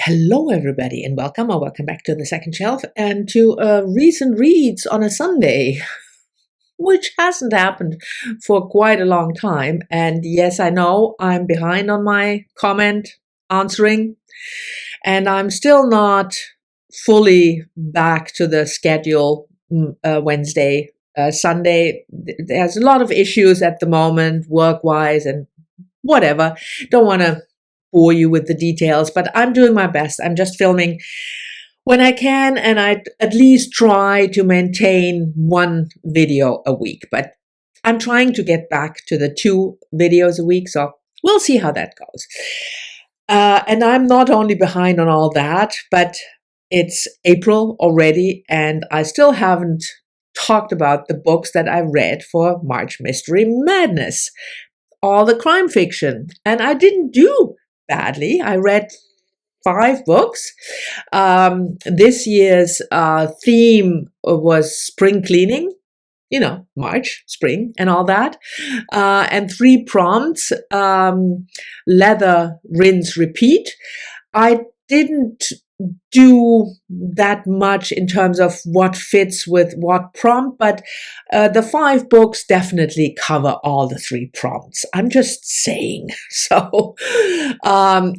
Hello, everybody, and welcome or welcome back to the second shelf and to recent reads on a Sunday, which hasn't happened for quite a long time. And yes, I know I'm behind on my comment answering, and I'm still not fully back to the schedule Wednesday, Sunday. There's a lot of issues at the moment, work-wise and whatever. Don't want to bore you with the details, but I'm doing my best. I'm just filming when I can, and I at least try to maintain one video a week. But I'm trying to get back to the 2 videos a week, so we'll see how that goes. And I'm not only behind on all that, but it's April already, and I still haven't talked about the books that I read for March Mystery Madness, all the crime fiction. And I didn't do badly. I read 5 books. This year's theme was spring cleaning, March, spring, and all that. And 3 prompts, lather, rinse, repeat. I didn't do that much in terms of what fits with what prompt, but the 5 books definitely cover all the 3 prompts. I'm just saying. So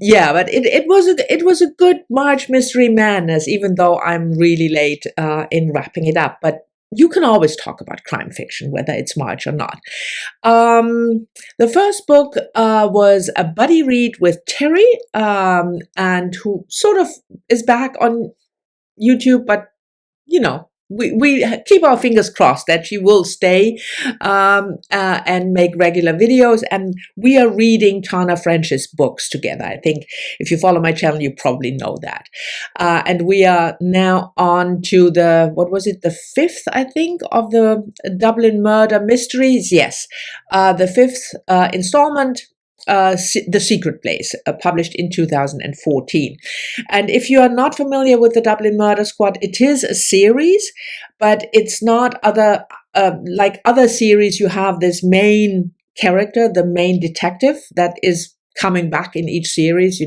yeah, but it was a good March Mystery Madness, even though I'm really late in wrapping it up. But you can always talk about crime fiction, whether it's March or not. The first book was a buddy read with Terri, and who sort of is back on YouTube, but we keep our fingers crossed that she will stay and make regular videos. And we are reading Tana French's books together. I think if you follow my channel, you probably know that. And we are now on to the 5th, I think, of the Dublin Murder Mysteries. Yes, the 5th installment. The Secret Place, published in 2014. And if you are not familiar with the Dublin Murder Squad, it is a series, but it's not like other series. You have this main character, the main detective, that is coming back in each series,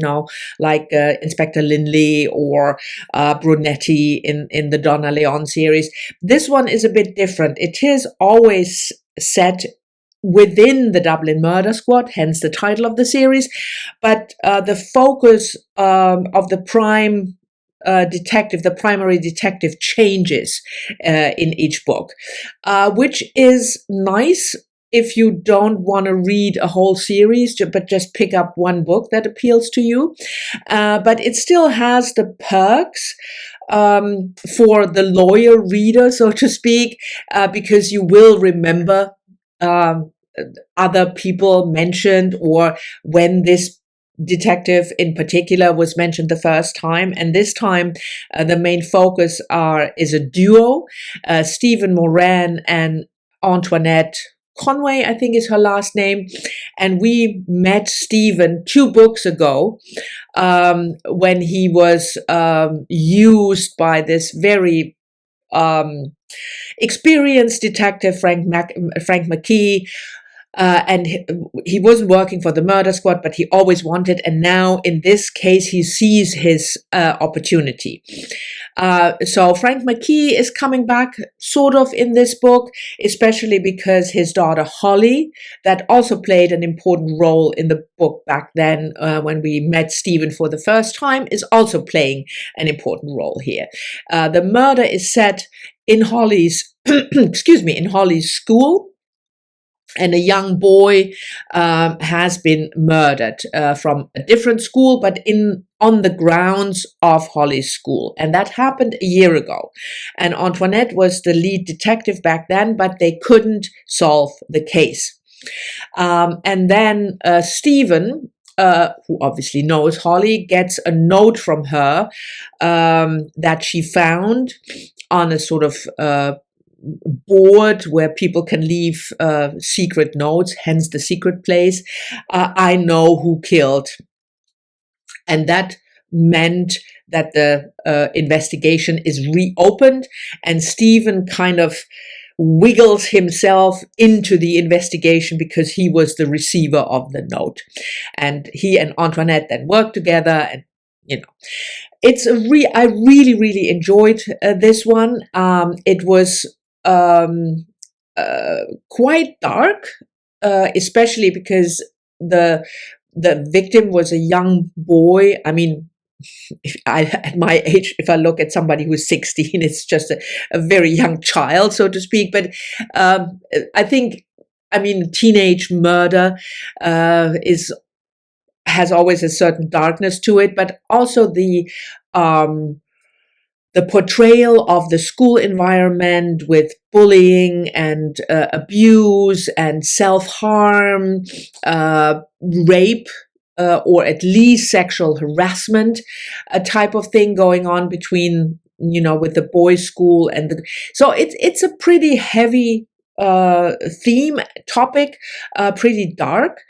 like Inspector Linley or Brunetti in the Donna Leon series. This one is a bit different. It is always set within the Dublin Murder Squad, hence the title of the series, but the focus of the primary detective changes in each book, which is nice if you don't want to read a whole series, but just pick up one book that appeals to you. But it still has the perks for the loyal reader, so to speak, because you will remember other people mentioned, or when this detective in particular was mentioned the first time. And this time the main focus is a duo, Stephen Moran and Antoinette Conway, I think is her last name. And we met Stephen 2 books ago when he was used by this very experienced detective, Frank McKee, and he wasn't working for the murder squad, but he always wanted, and now in this case he sees his opportunity. So Frank McKee is coming back sort of in this book, especially because his daughter Holly, that also played an important role in the book back then when we met Stephen for the first time, is also playing an important role here. The murder is set in Holly's in Holly's school, and a young boy has been murdered from a different school, but on the grounds of Holly's school. And that happened a year ago. And Antoinette was the lead detective back then, but they couldn't solve the case. And then Stephen, who obviously knows Holly, gets a note from her that she found on a sort of board where people can leave secret notes, hence the secret place. I know who killed. And that meant that the investigation is reopened, and Stephen kind of wiggles himself into the investigation because he was the receiver of the note. And he and Antoinette then work together and you know, I really, really enjoyed this one. It was quite dark, especially because the victim was a young boy. I mean, at my age, if I look at somebody who's 16, it's just a very young child, so to speak. But I think, I mean, teenage murder has always a certain darkness to it, but also the portrayal of the school environment with bullying and abuse and self-harm, rape, or at least sexual harassment, a type of thing going on between, with the boys' school and so it's a pretty heavy theme, topic, pretty dark.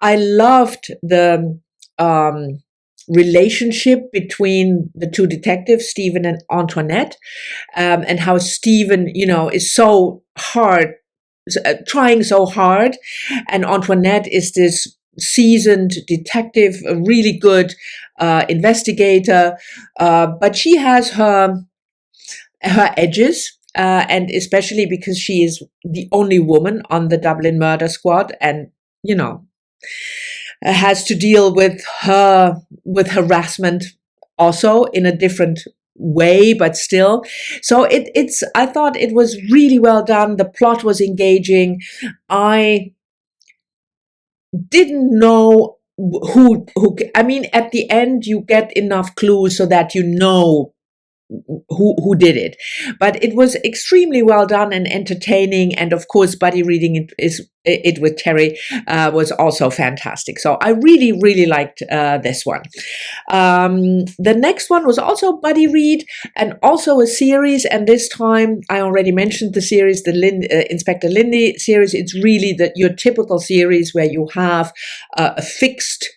I loved the relationship between the two detectives, Stephen and Antoinette, and how Stephen, is so hard, trying so hard, and Antoinette is this seasoned detective, a really good investigator, but she has her edges. And especially because she is the only woman on the Dublin murder squad, and has to deal with harassment also in a different way, but still. So I thought it was really well done. The plot was engaging. I didn't know who. I mean, at the end, you get enough clues so that you know who did it, but it was extremely well done and entertaining, and of course buddy reading it with Terri was also fantastic. So I really liked this one. The next one was also buddy read and also a series, and this time I already mentioned the series, the Inspector Lindy series. It's really your typical series where you have a fixed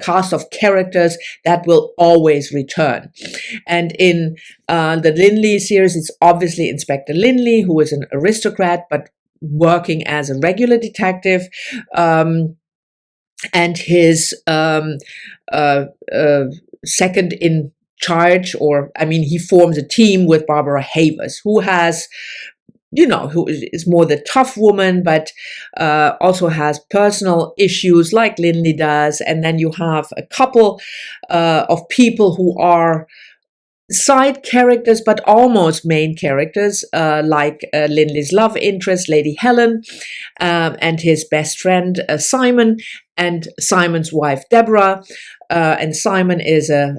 cast of characters that will always return. And in the Linley series, it's obviously Inspector Linley, who is an aristocrat, but working as a regular detective, and his second in charge, he forms a team with Barbara Havers, who has who is more the tough woman, but also has personal issues like Linley does. And then you have a couple of people who are side characters, but almost main characters, like Linley's love interest, Lady Helen, and his best friend, Simon, and Simon's wife, Deborah. And Simon is a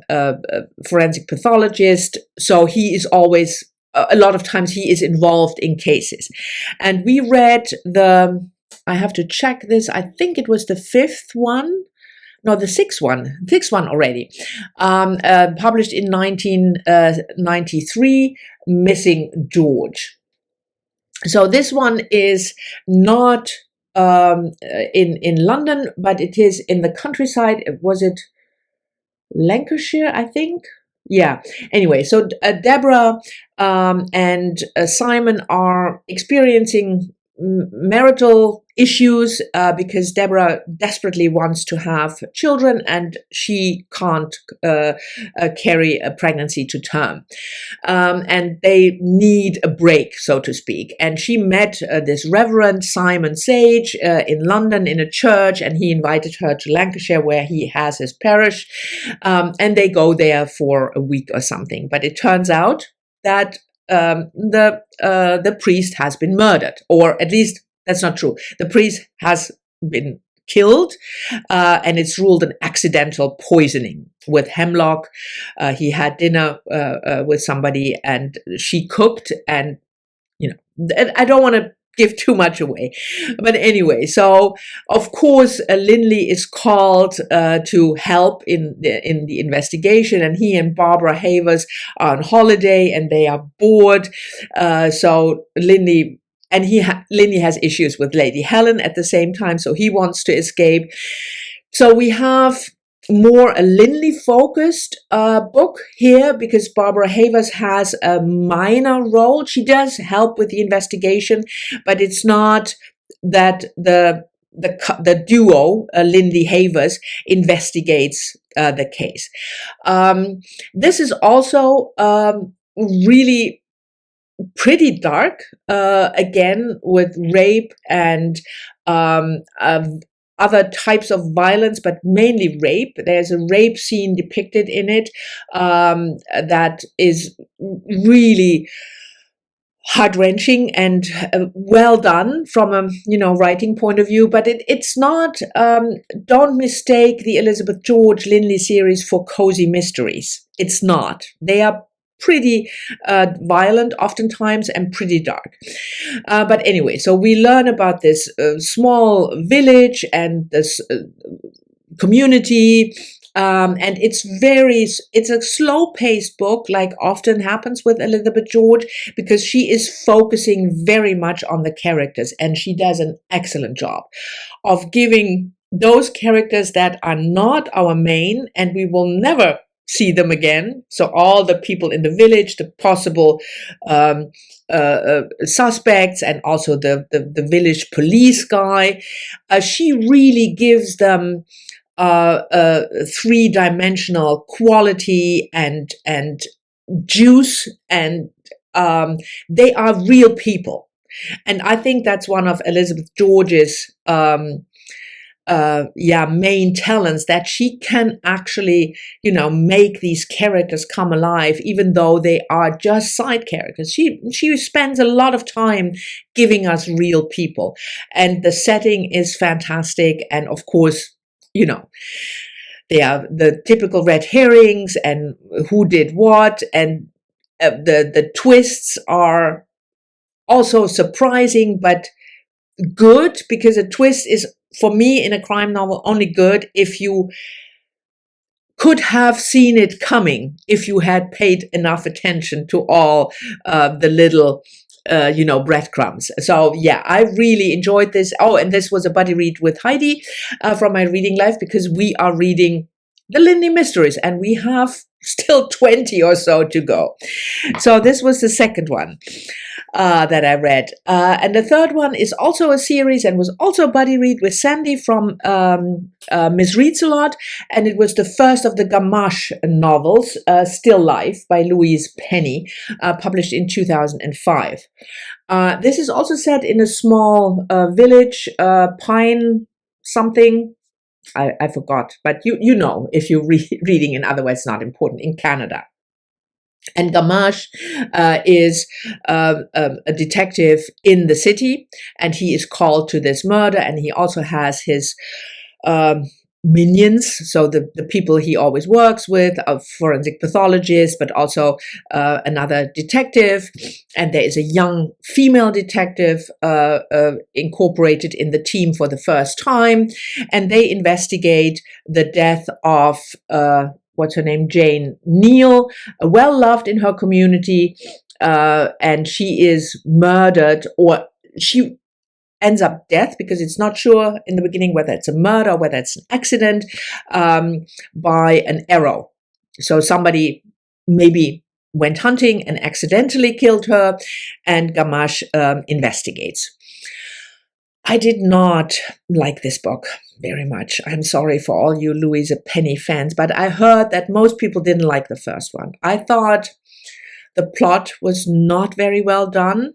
forensic pathologist, so he is always, a lot of times he is involved in cases. And we read I have to check this, I think it was the sixth one already, published in 1993, Missing George. So this one is not in London, but it is in the countryside. Was it Lancashire, I think? Yeah. Anyway, so Deborah and Simon are experiencing marital issues because Deborah desperately wants to have children and she can't carry a pregnancy to term. And they need a break, so to speak. And she met this Reverend Simon Sage in London in a church, and he invited her to Lancashire where he has his parish. And they go there for a week or something. But it turns out that the priest has been murdered, or at least that's not true. The priest has been killed, and it's ruled an accidental poisoning with hemlock. He had dinner with somebody, and she cooked, and I don't want to give too much away, but anyway, so of course Linley is called to help in the investigation, and he and Barbara Havers are on holiday and they are bored. So Linley has issues with Lady Helen at the same time, so he wants to escape. So we have more a Linley focused book here, because Barbara Havers has a minor role. She does help with the investigation, but it's not that the the duo, Lindy Havers, investigates the case. This is also really pretty dark, again, with rape and other types of violence, but mainly rape. There's a rape scene depicted in it that is really heart-wrenching and well done from a writing point of view, but it's not, don't mistake the Elizabeth George Linley series for cozy mysteries. It's not. They are pretty violent oftentimes and pretty dark. But anyway, so we learn about this small village and this community. And it's a slow-paced book, like often happens with Elizabeth George, because she is focusing very much on the characters, and she does an excellent job of giving those characters that are not our main, and we will never see them again. So all the people in the village, the possible suspects, and also the village police guy, she really gives them three-dimensional quality and juice, and they are real people. And I think that's one of Elizabeth George's main talents, that she can actually make these characters come alive, even though they are just side characters. She spends a lot of time giving us real people, and the setting is fantastic. And of course, they are the typical red herrings and who did what, and the twists are also surprising but good, because a twist is, for me, in a crime novel, only good if you could have seen it coming, if you had paid enough attention to all the little breadcrumbs. So yeah, I really enjoyed this. Oh, and this was a buddy read with Heidi from my reading life, because we are reading the Linley Mysteries, and we have still 20 or so to go. So this was the second one that I read. And the third one is also a series, and was also a buddy read with Sandy from Miss Reads a Lot. And it was the first of the Gamache novels, Still Life by Louise Penny, published in 2005. This is also set in a small village, Pine something. I forgot, but you know, if you're reading in otherwise not important, in Canada. And Gamache is a detective in the city, and he is called to this murder, and he also has his minions, so the people he always works with, a forensic pathologist, but also another detective, and there is a young female detective incorporated in the team for the first time, and they investigate the death of what's her name, Jane Neal, well loved in her community, and she is murdered, or she ends up dead, because it's not sure in the beginning whether it's a murder or whether it's an accident, by an arrow. So somebody maybe went hunting and accidentally killed her, and Gamache investigates. I did not like this book very much. I'm sorry for all you Louise Penny fans, but I heard that most people didn't like the first one. I thought the plot was not very well done.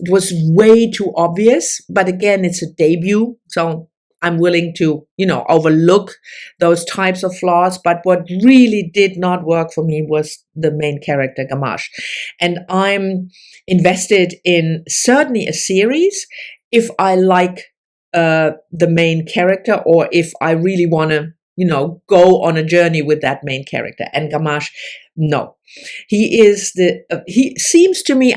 It was way too obvious, but again, it's a debut, so I'm willing to, overlook those types of flaws. But what really did not work for me was the main character, Gamache. And I'm invested in certainly a series if I like the main character, or if I really want to, go on a journey with that main character. And Gamache, no. He seems to me,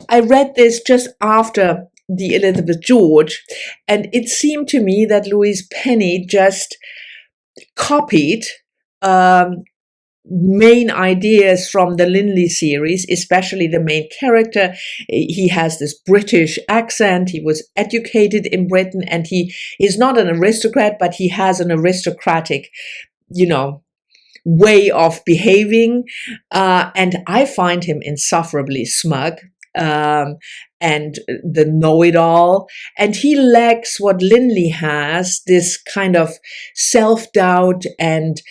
I read this just after the Elizabeth George, and it seemed to me that Louise Penny just copied main ideas from the Linley series, especially the main character. He has this British accent. He was educated in Britain, and he is not an aristocrat, but he has an aristocratic, way of behaving. And I find him insufferably smug. and the know-it-all. And he lacks what Linley has, this kind of self-doubt and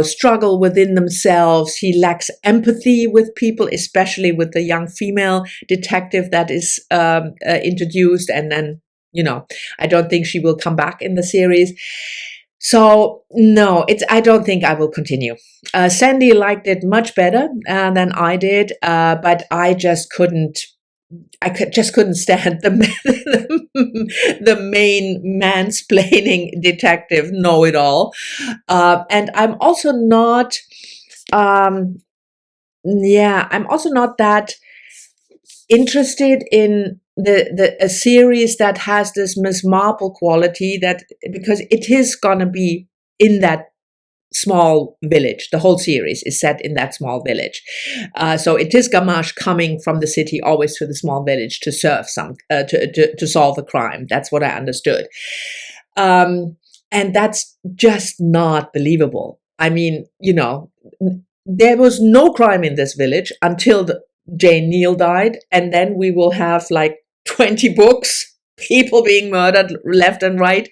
struggle within themselves. He lacks empathy with people, especially with the young female detective that is introduced. And then, I don't think she will come back in the series. So no, I don't think I will continue. Sandy liked it much better than I did, but I just couldn't stand the main mansplaining detective know-it-all. And I'm also not, I'm also not that interested in a series that has this Miss Marple quality, because it is gonna be in that small village. The whole series is set in that small village. So it is Gamache coming from the city always to the small village to solve a crime. That's what I understood. And that's just not believable. I mean, there was no crime in this village until Jane Neal died, and then we will have like 20 books, people being murdered left and right.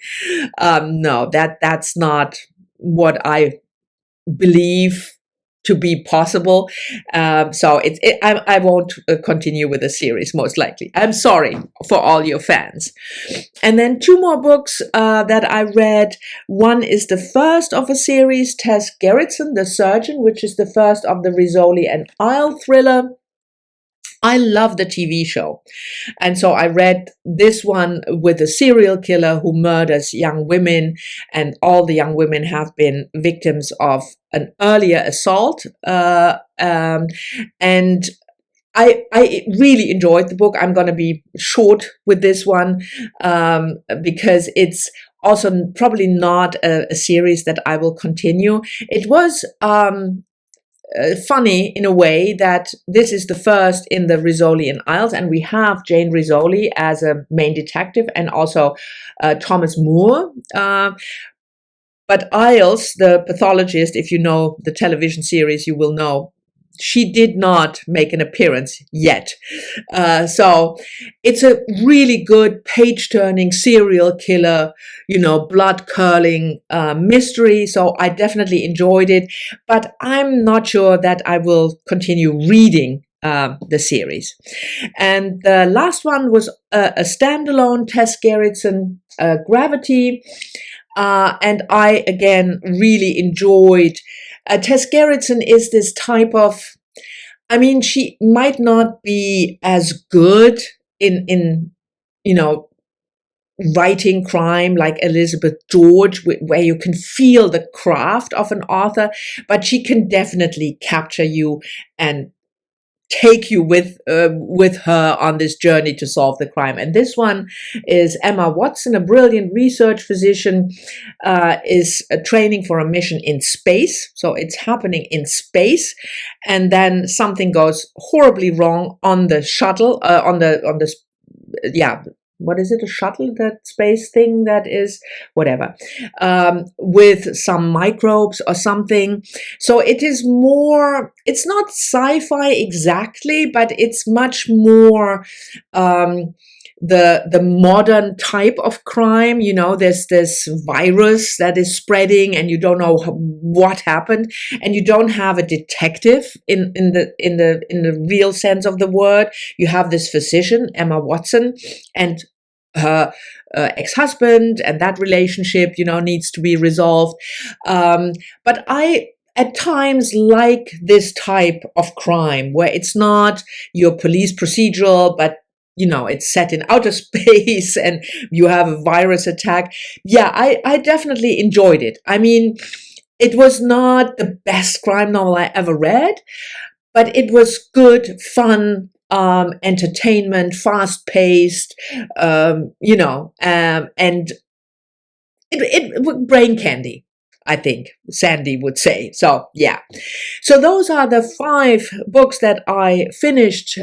No, that's not what I believe to be possible. So I won't continue with the series, most likely. I'm sorry for all your fans. And then 2 more books that I read. One is the first of a series, Tess Garrison, The Surgeon, which is the first of the Rizzoli and Isle thriller. I love the TV show. And so I read this one with a serial killer who murders young women, and all the young women have been victims of an earlier assault. And I really enjoyed the book. I'm going to be short with this one because it's also probably not a series that I will continue. It was funny in a way that this is the first in the Rizzoli and Isles, and we have Jane Rizzoli as a main detective, and also Thomas Moore. But Isles, the pathologist, if you know the television series, you will know she did not make an appearance yet. So it's a really good page-turning serial killer, blood-curling mystery. So I definitely enjoyed it, but I'm not sure that I will continue reading the series. And the last one was a standalone, Tess Garrison, Gravity. And I, again, really enjoyed. Tess Garrison is this type of, she might not be as good in writing crime like Elizabeth George, where you can feel the craft of an author, but she can definitely capture you and take you with her on this journey to solve the crime. And this one is Emma Watson, a brilliant research physician, is training for a mission in space. So it's happening in space, and then something goes horribly wrong on the shuttle, what is it, a shuttle, that space thing that is, whatever, with some microbes or something. So it is more, it's not sci-fi exactly, but it's much more the modern type of crime. There's this virus that is spreading, and you don't know what happened, and you don't have a detective in the real sense of the word. You have this physician, Emma Watson, and her ex-husband, and that relationship, needs to be resolved. But I at times like this type of crime where it's not your police procedural, but it's set in outer space and you have a virus attack. Yeah, I definitely enjoyed it. It was not the best crime novel I ever read, but it was good, fun, entertainment, fast-paced, and it brain candy, I think Sandy would say. So yeah. So those are the 5 books that I finished,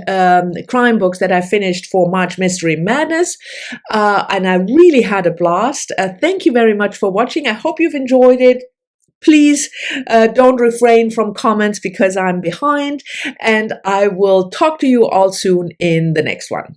crime books that I finished for March Mystery Madness. And I really had a blast. Thank you very much for watching. I hope you've enjoyed it. Please don't refrain from comments because I'm behind, and I will talk to you all soon in the next one.